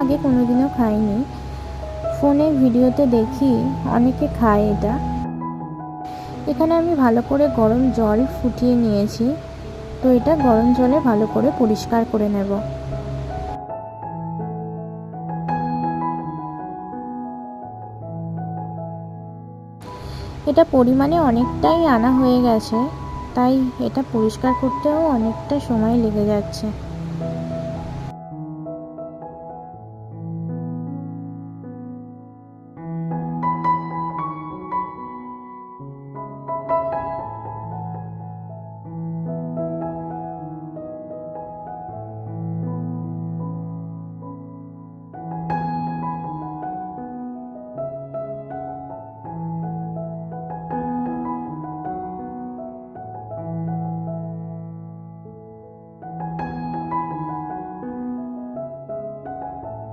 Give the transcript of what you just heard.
আগে কোনোদিনও খাইনি, ফোনে ভিডিওতে দেখি অনেকে খায় এটা। এখানে আমি ভালো করে গরম জল ফুটিয়ে নিয়েছি, তো এটা গরম জলে ভালো করে পরিষ্কার করে নেব। এটা পরিমাণে অনেকটাই আনা হয়ে গেছে, তাই এটা পরিষ্কার করতেও অনেকটা সময় লেগে যাচ্ছে।